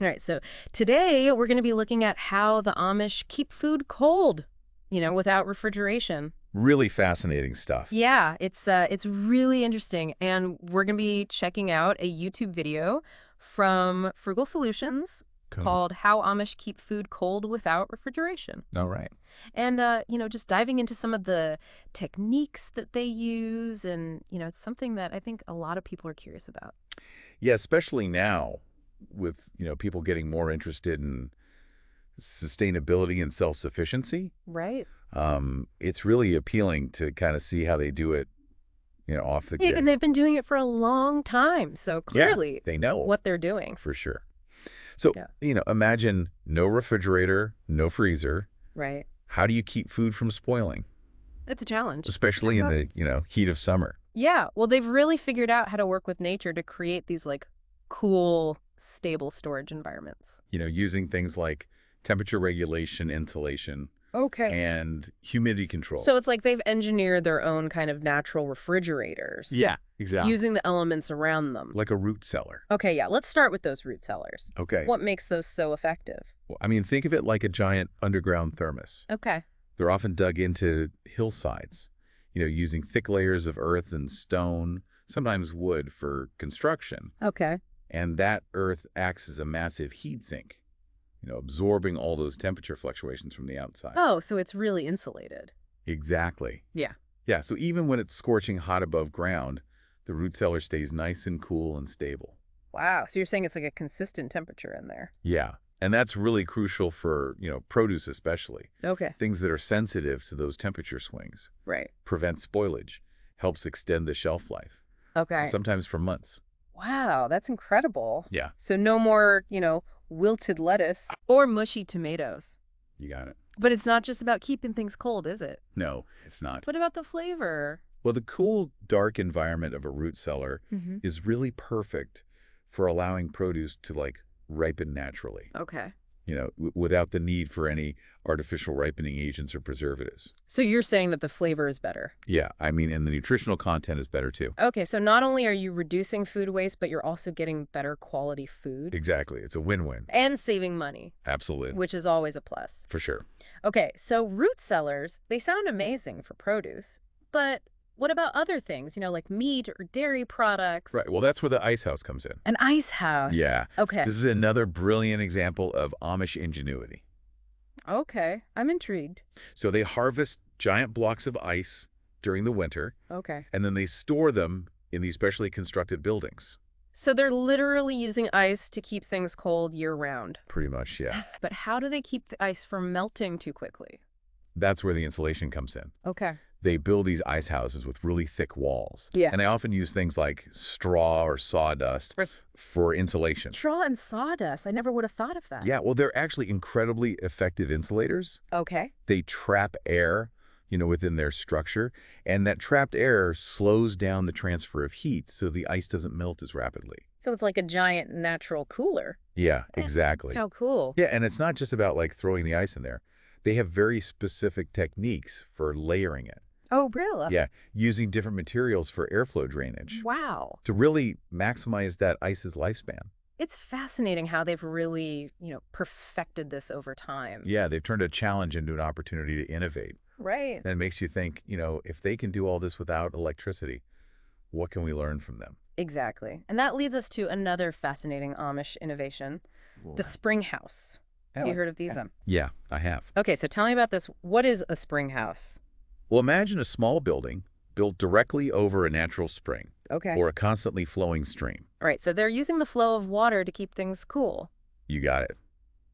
All right, so today we're going to be looking at how the Amish keep food cold, without refrigeration. Really fascinating stuff. Yeah, it's really interesting, and we're going to be checking out a YouTube video from Frugal Solutions Cool. called "How Amish Keep Food Cold Without Refrigeration." All right. And just diving into some of the techniques that they use, and it's something that I think a lot of people are curious about. Yeah, especially now with, people getting more interested in sustainability and self-sufficiency. Right. It's really appealing to kind of see how they do it, off the Yeah, grid. and they've been doing it for a long time, so Yeah, clearly they know what they're doing. for sure. So, Yeah. Imagine no refrigerator, no freezer. Right. How do you keep food from spoiling, It's a challenge. especially in the, heat of summer? Yeah, well, they've really figured out how to work with nature to create these, cool, stable storage environments. Using things like temperature regulation, insulation, Okay. and humidity control. So it's like they've engineered their own kind of natural refrigerators. Yeah, exactly. Using the elements around them. Like a root cellar. Okay, yeah, let's start with those root cellars. Okay. What makes those so effective? Well, think of it like a giant underground thermos. Okay. They're often dug into hillsides, using thick layers of earth and stone, sometimes wood for construction. Okay. And that earth acts as a massive heat sink, absorbing all those temperature fluctuations from the outside. Oh, so it's really insulated. Exactly. Yeah. Yeah, so even when it's scorching hot above ground, the root cellar stays nice and cool and stable. Wow. So you're saying it's like a consistent temperature in there. Yeah, and that's really crucial for, produce especially. Okay. Things that are sensitive to those temperature swings. Right. Prevents spoilage, helps extend the shelf life, Okay. sometimes for months. Wow, that's incredible. Yeah, So no more, wilted lettuce or mushy tomatoes. you got it. But it's not just about keeping things cold, is it? No, it's not. What about the flavor? Well, the cool, dark environment of a root cellar Mm-hmm. is really perfect for allowing produce to, ripen naturally, Okay. without the need for any artificial ripening agents or preservatives. So you're saying that the flavor is better. Yeah, and the nutritional content is better too. Okay, so not only are you reducing food waste, but you're also getting better quality food Exactly. It's a win-win. and saving money, Absolutely. which is always a plus. For sure. Okay, so root cellars, they sound amazing for produce, but what about other things, like meat or dairy products? Right. Well, that's where the ice house comes in. An ice house. Yeah. Okay. This is another brilliant example of Amish ingenuity. Okay, I'm intrigued. So they harvest giant blocks of ice during the winter, Okay. and then they store them in these specially constructed buildings. So they're literally using ice to keep things cold year-round. Pretty much, yeah. But how do they keep the ice from melting too quickly? That's where the insulation comes in. Okay. They build these ice houses with really thick walls. Yeah. And they often use things like straw or sawdust for insulation. Straw and sawdust. I never would have thought of that. Yeah, well, they're actually incredibly effective insulators. Okay. They trap air, within their structure, and that trapped air slows down the transfer of heat so the ice doesn't melt as rapidly. So it's like a giant natural cooler. Yeah, exactly. How cool. Yeah, and it's not just about throwing the ice in there. They have very specific techniques for layering it. Oh, really? Yeah, using different materials for airflow drainage Wow. to really maximize that ice's lifespan. It's fascinating how they've really, perfected this over time. Yeah, they've turned a challenge into an opportunity to innovate. Right. And it makes you think, if they can do all this without electricity, what can we learn from them? Exactly. And that leads us to another fascinating Amish innovation, the spring house. Have you heard of these? Yeah, I have. Okay, so tell me about this. What is a spring house? Well, imagine a small building built directly over a natural spring Okay. or a constantly flowing stream. All right, so they're using the flow of water to keep things cool. You got it.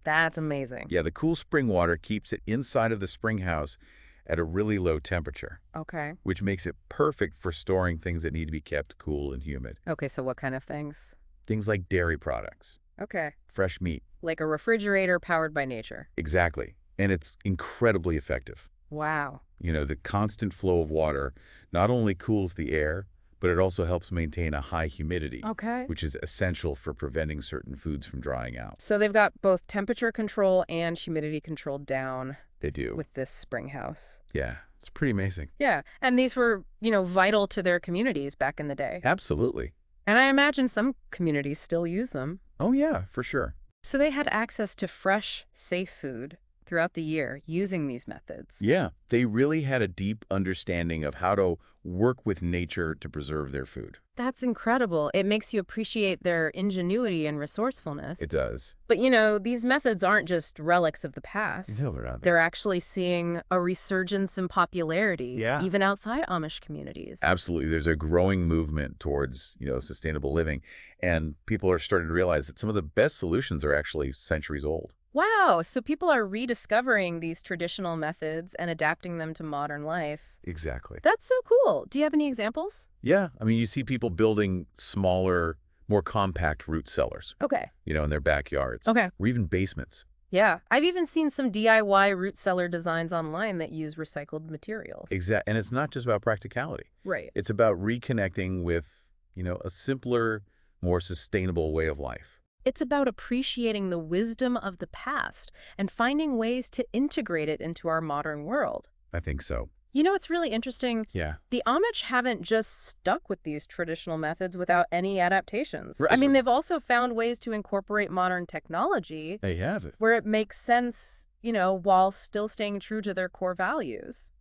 That's amazing. Yeah, the cool spring water keeps it inside of the spring house at a really low temperature, Okay. which makes it perfect for storing things that need to be kept cool and humid. Okay, so what kind of things? Things like dairy products, Okay. fresh meat. Like a refrigerator powered by nature. Exactly. And it's incredibly effective. Wow. The constant flow of water not only cools the air, but it also helps maintain a high humidity, Okay. which is essential for preventing certain foods from drying out. So they've got both temperature control and humidity control down They do. with this spring house. Yeah, it's pretty amazing. Yeah, and these were, vital to their communities back in the day. Absolutely. And I imagine some communities still use them. Oh, yeah, for sure. So they had access to fresh, safe food throughout the year using these methods. Yeah, they really had a deep understanding of how to work with nature to preserve their food. That's incredible. It makes you appreciate their ingenuity and resourcefulness. It does. But these methods aren't just relics of the past. No, they're not. They're actually seeing a resurgence in popularity, Yeah. even outside Amish communities. Absolutely. There's a growing movement towards, sustainable living. And people are starting to realize that some of the best solutions are actually centuries old. Wow, so people are rediscovering these traditional methods and adapting them to modern life. Exactly. That's so cool. Do you have any examples? Yeah. I mean, you see people building smaller, more compact root cellars, Okay. in their backyards. Okay. Or even basements. Yeah, I've even seen some DIY root cellar designs online that use recycled materials. Exactly. And it's not just about practicality. Right. It's about reconnecting with, a simpler, more sustainable way of life. It's about appreciating the wisdom of the past and finding ways to integrate it into our modern world. I think so. It's really interesting. Yeah. The Amish haven't just stuck with these traditional methods without any adaptations. Right. I mean, they've also found ways to incorporate modern technology They have it. where it makes sense, while still staying true to their core values.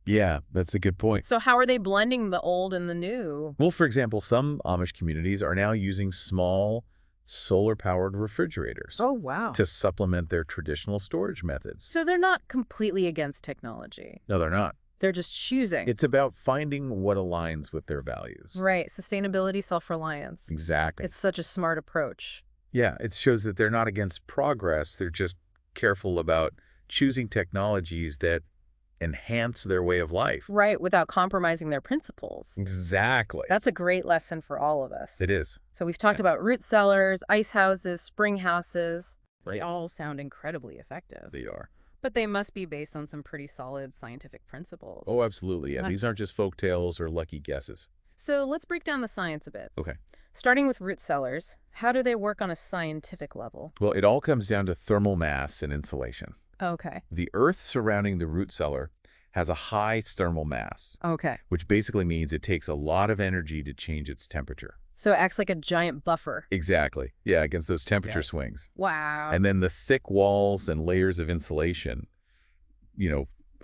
Yeah, that's a good point. So how are they blending the old and the new? Well, for example, some Amish communities are now using small solar-powered refrigerators Oh, wow. to supplement their traditional storage methods. So they're not completely against technology. No, they're not. They're just choosing. It's about finding what aligns with their values. Right. Sustainability, self-reliance. Exactly. It's such a smart approach. Yeah, it shows that they're not against progress. They're just careful about choosing technologies that enhance their way of life. Right, without compromising their principles. Exactly. That's a great lesson for all of us. It is. So we've talked about root cellars, ice houses, spring houses. They all sound incredibly effective. They are. But they must be based on some pretty solid scientific principles. Oh, absolutely. Yeah, Nice. these aren't just folk tales or lucky guesses. So let's break down the science a bit. Okay. Starting with root cellars, how do they work on a scientific level? Well, it all comes down to thermal mass and insulation. Okay. The earth surrounding the root cellar has a high thermal mass, Okay. which basically means it takes a lot of energy to change its temperature. So it acts like a giant buffer. Exactly. Yeah, against those temperature Yeah. swings. Wow. And then the thick walls and layers of insulation,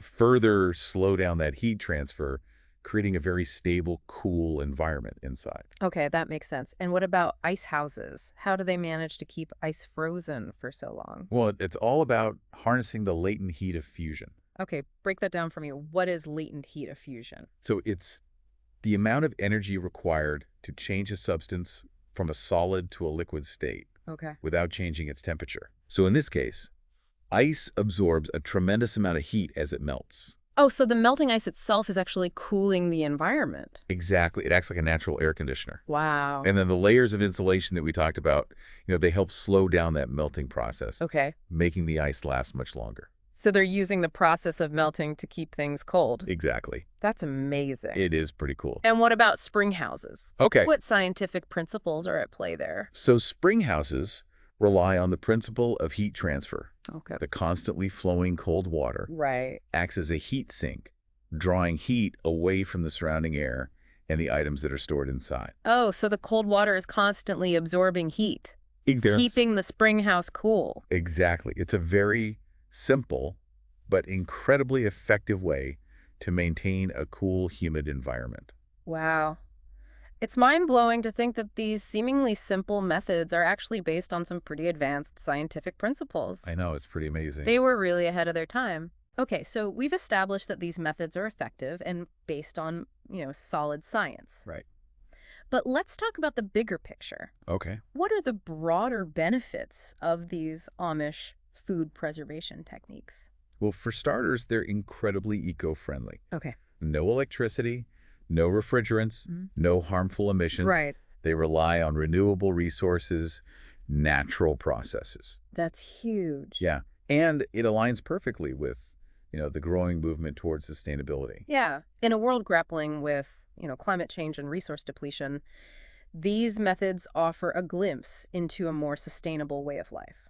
further slow down that heat transfer, creating a very stable, cool environment inside. Okay, that makes sense. And what about ice houses? How do they manage to keep ice frozen for so long? Well, it's all about harnessing the latent heat of fusion. Okay, break that down for me. What is latent heat of fusion? So it's the amount of energy required to change a substance from a solid to a liquid state Okay. without changing its temperature. So in this case, ice absorbs a tremendous amount of heat as it melts. Oh, so the melting ice itself is actually cooling the environment. Exactly. It acts like a natural air conditioner. Wow. And then the layers of insulation that we talked about, they help slow down that melting process, Okay. making the ice last much longer. So they're using the process of melting to keep things cold. Exactly. That's amazing. It is pretty cool. And what about spring houses? Okay. What scientific principles are at play there? So spring houses rely on the principle of heat transfer. Okay. The constantly flowing cold water Right. acts as a heat sink, drawing heat away from the surrounding air and the items that are stored inside. Oh, so the cold water is constantly absorbing heat, There's- keeping the spring house cool. Exactly. It's a very simple but incredibly effective way to maintain a cool, humid environment. Wow. It's mind-blowing to think that these seemingly simple methods are actually based on some pretty advanced scientific principles. I know, it's pretty amazing. They were really ahead of their time. Okay, so we've established that these methods are effective and based on, solid science. Right. But let's talk about the bigger picture. Okay. What are the broader benefits of these Amish food preservation techniques? Well, for starters, they're incredibly eco-friendly. Okay. No electricity, no refrigerants, no harmful emissions. Right. They rely on renewable resources, natural processes. That's huge. Yeah. And it aligns perfectly with, the growing movement towards sustainability. Yeah. In a world grappling with, climate change and resource depletion, these methods offer a glimpse into a more sustainable way of life.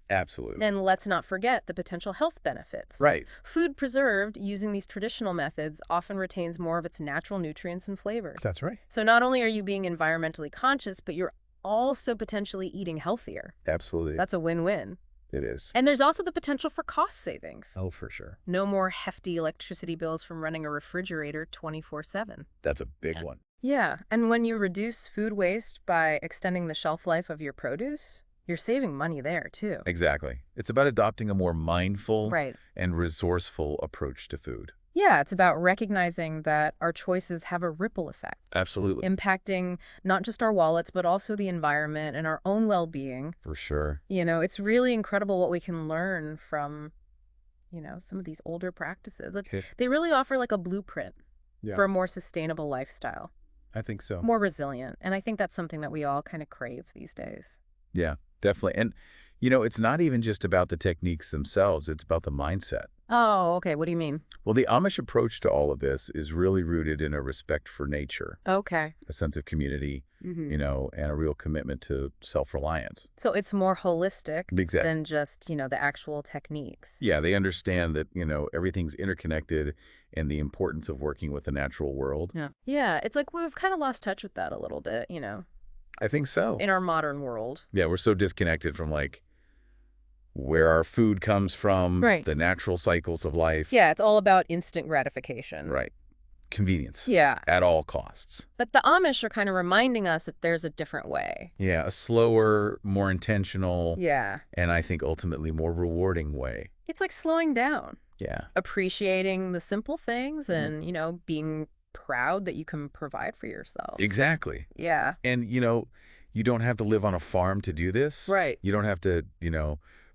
Absolutely. And let's not forget the potential health benefits. Right. Food preserved using these traditional methods often retains more of its natural nutrients and flavors. That's right. So not only are you being environmentally conscious, but you're also potentially eating healthier. Absolutely. That's a win-win. It is. And there's also the potential for cost savings. Oh, for sure. No more hefty electricity bills from running a refrigerator 24/7. That's a big one. Yeah, and when you reduce food waste by extending the shelf life of your produce, you're saving money there too. Exactly. It's about adopting a more mindful Right. and resourceful approach to food. Yeah, it's about recognizing that our choices have a ripple effect, Absolutely. impacting not just our wallets, but also the environment and our own well-being. For sure. It's really incredible what we can learn from, some of these older practices. Okay. They really offer like a blueprint Yeah. for a more sustainable lifestyle, I think so. more resilient. And I think that's something that we all kind of crave these days. Yeah, definitely. And, it's not even just about the techniques themselves. It's about the mindset. Oh, okay. What do you mean? Well, the Amish approach to all of this is really rooted in a respect for nature, Okay. a sense of community, Hmm. and a real commitment to self-reliance. So it's more holistic Exactly. than just, the actual techniques. Yeah, they understand that, everything's interconnected and the importance of working with the natural world. Yeah. Yeah. It's like we've kind of lost touch with that a little bit, I think so. in our modern world. Yeah, we're so disconnected from, like, where our food comes from, Right. the natural cycles of life. Yeah. It's all about instant gratification. Right. Convenience. Yeah. At all costs. But the Amish are kind of reminding us that there's a different way. Yeah, a slower, more intentional, Yeah. and I think ultimately more rewarding way. It's like slowing down, Yeah. appreciating the simple things and, being proud that you can provide for yourself. Exactly. Yeah. And, you don't have to live on a farm to do this. Right. You don't have to,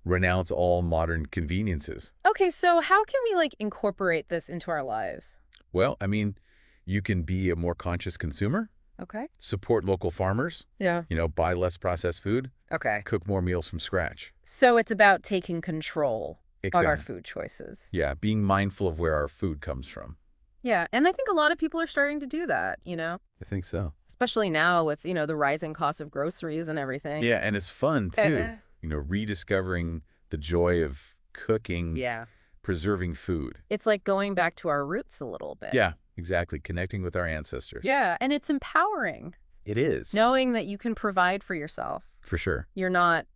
renounce all modern conveniences. Okay, so how can we like incorporate this into our lives? Well, I mean, you can be a more conscious consumer, Okay. support local farmers, Yeah. buy less processed food, Okay. cook more meals from scratch. So it's about taking control on our Exactly. food choices. Yeah, being mindful of where our food comes from. Yeah, and I think a lot of people are starting to do that, I think so. especially now with, the rising cost of groceries and everything. Yeah, and it's fun too, rediscovering the joy of cooking, Yeah. preserving food. It's like going back to our roots a little bit. Yeah, exactly. Connecting with our ancestors. Yeah, and it's empowering It is. knowing that you can provide for yourself. For sure. You're not,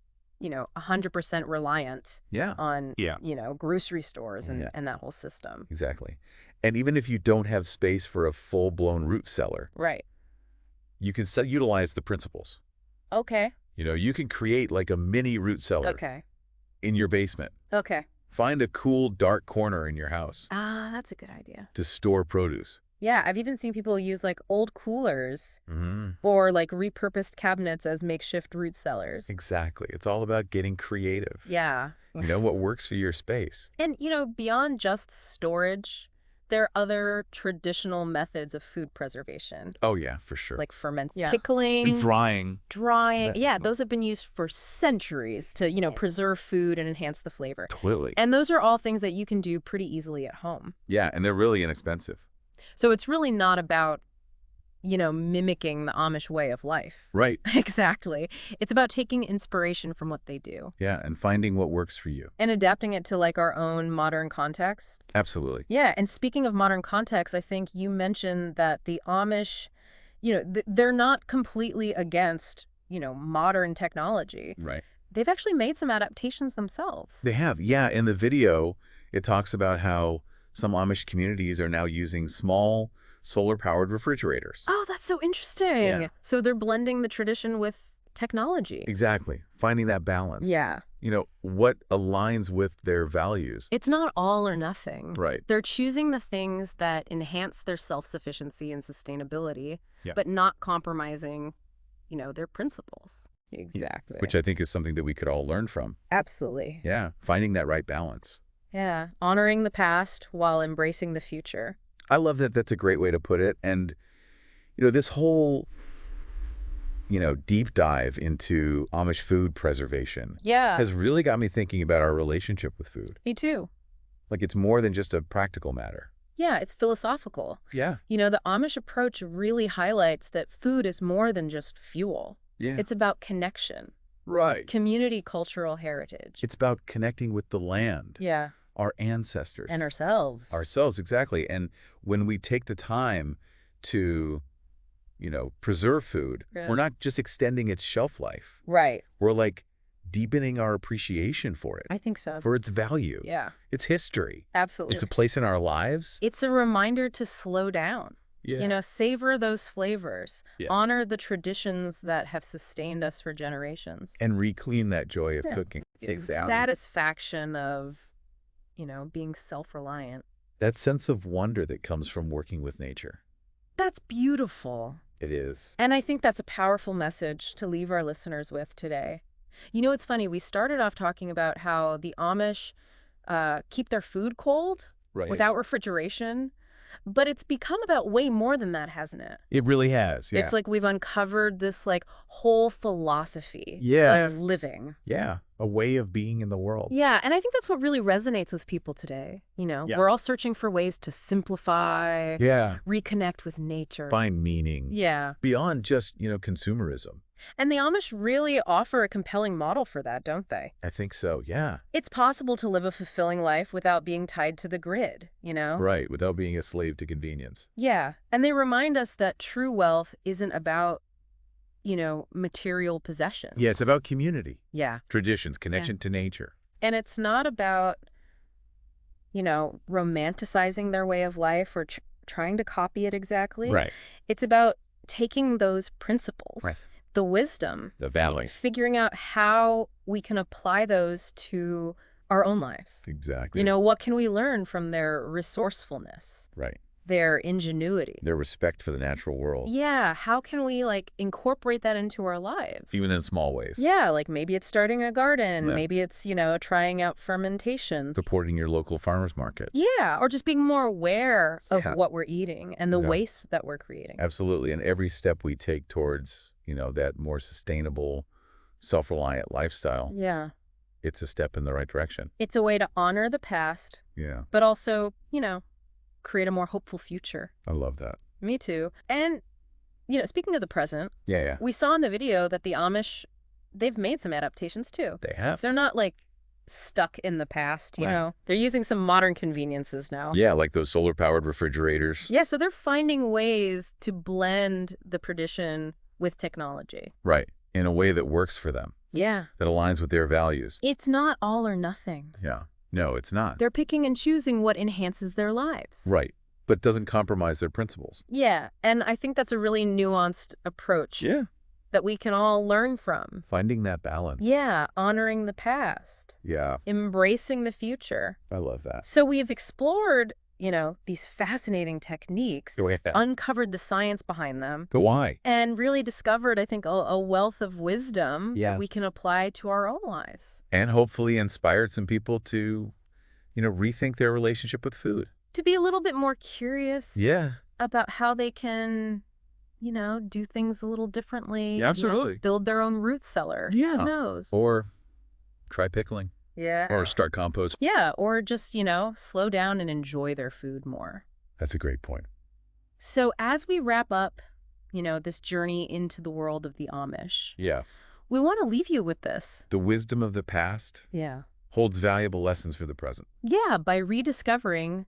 100% reliant Yeah. on, Yeah. Grocery stores and, Yeah. and that whole system. Exactly. And even if you don't have space for a full-blown root cellar, Right. you can utilize the principles. Okay. You can create like a mini root cellar Okay. in your basement. Okay. Find a cool, dark corner in your house Ah, that's a good idea. to store produce. Yeah, I've even seen people use like old coolers Mm-hmm. or like repurposed cabinets as makeshift root cellars. Exactly. It's all about getting creative. Yeah. What works for your space. And, beyond just storage, there are other traditional methods of food preservation, Oh, yeah, for sure. like Yeah. pickling, Drying. drying. That- Yeah, those have been used for centuries to, preserve food and enhance the flavor. Totally. And those are all things that you can do pretty easily at home. Yeah, and they're really inexpensive. So it's really not about, mimicking the Amish way of life. Right. Exactly. It's about taking inspiration from what they do Yeah, and finding what works for you. and adapting it to like our own modern context. Absolutely. Yeah, and speaking of modern context, I think you mentioned that the Amish, they're not completely against, modern technology. Right. They've actually made some adaptations themselves. They have. Yeah, in the video, it talks about how some Amish communities are now using small solar-powered refrigerators. Oh, that's so interesting. Yeah. So they're blending the tradition with technology. Exactly. Finding that balance. Yeah. What aligns with their values. It's not all or nothing. Right. They're choosing the things that enhance their self-sufficiency and sustainability, Yeah. but not compromising, their principles. Exactly. Which I think is something that we could all learn from. Absolutely. Yeah, finding that right balance. Yeah. Honoring the past while embracing the future. I love that. That's a great way to put it. And, this whole, deep dive into Amish food preservation Yeah. has really got me thinking about our relationship with food. Me too. Like it's more than just a practical matter. Yeah, it's philosophical. Yeah. The Amish approach really highlights that food is more than just fuel. Yeah. It's about connection, right. community, cultural heritage. It's about connecting with the land, Yeah. our ancestors. And ourselves. Ourselves, exactly. And when we take the time to preserve food, Yeah. we're not just extending its shelf life. Right. We're like deepening our appreciation for it, I think so. for its value, Yeah, its history, its absolutely. a place in our lives. It's a reminder to slow down. Yeah. Savor those flavors. Yeah. Honor the traditions that have sustained us for generations. And reclaim that joy of Yeah. cooking. Satisfaction of, being self-reliant. That sense of wonder that comes from working with nature. That's beautiful. It is. And I think that's a powerful message to leave our listeners with today. It's funny. We started off talking about how the Amish keep their food cold Right. without refrigeration. But it's become about way more than that, hasn't it? It really has, yeah. It's like we've uncovered this whole philosophy Yeah. of living. Yeah, a way of being in the world. Yeah, and I think that's what really resonates with people today. Yeah. We're all searching for ways to simplify, Yeah, reconnect with nature. find meaning. Yeah. Beyond just, consumerism. And the Amish really offer a compelling model for that, don't they? I think so, yeah. It's possible to live a fulfilling life without being tied to the grid. Right, without being a slave to convenience. Yeah, and they remind us that true wealth isn't about, material possessions. Yeah, it's about community, Yeah, traditions, connection to nature. and it's not about, romanticizing their way of life or trying to copy it exactly. Right. It's about taking those principles, Right. the wisdom, The valley. figuring out how we can apply those to our own lives. Exactly. What can we learn from their resourcefulness, Right. their ingenuity? Their respect for the natural world. Yeah, how can we incorporate that into our lives? Even in small ways. Yeah, maybe it's starting a garden, Yeah. maybe it's, trying out fermentation. Supporting your local farmer's market. Yeah, or just being more aware of Yeah. what we're eating and the Yeah. waste that we're creating. Absolutely. And every step we take towards, that more sustainable, self-reliant lifestyle, Yeah. it's a step in the right direction. It's a way to honor the past, Yeah. but also, create a more hopeful future. I love that. Me too. And, speaking of the present, Yeah, yeah. we saw in the video that the Amish, they've made some adaptations too. They have. They're not stuck in the past, Right. They're using some modern conveniences now. Yeah, like those solar-powered refrigerators. Yeah, so they're finding ways to blend the tradition with technology. Right. In a way that works for them, Yeah. that aligns with their values. It's not all or nothing. Yeah. No, it's not. They're picking and choosing what enhances their lives. Right. But doesn't compromise their principles. Yeah, and I think that's a really nuanced approach Yeah. that we can all learn from. Finding that balance. Yeah, honoring the past, Yeah. embracing the future. I love that. So we've explored, these fascinating techniques, Oh, yeah. uncovered the science behind them, But why? and really discovered, I think, a wealth of wisdom Yeah. that we can apply to our own lives. And hopefully inspired some people to, rethink their relationship with food. To be a little bit more curious Yeah. about how they can, do things a little differently. Yeah, absolutely. Build their own root cellar. Yeah. Who knows? Or try pickling. Yeah. Or start compost. Yeah, or just, slow down and enjoy their food more. That's a great point. So as we wrap up, this journey into the world of the Amish, Yeah. we want to leave you with this. The wisdom of the past Yeah. holds valuable lessons for the present. Yeah, by rediscovering,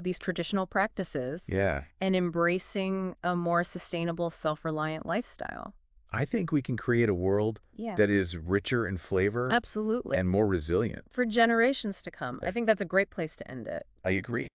these traditional practices Yeah. and embracing a more sustainable, self-reliant lifestyle. I think we can create a world Yeah. that is richer in flavor Absolutely. and more resilient. For generations to come. I think that's a great place to end it. I agree.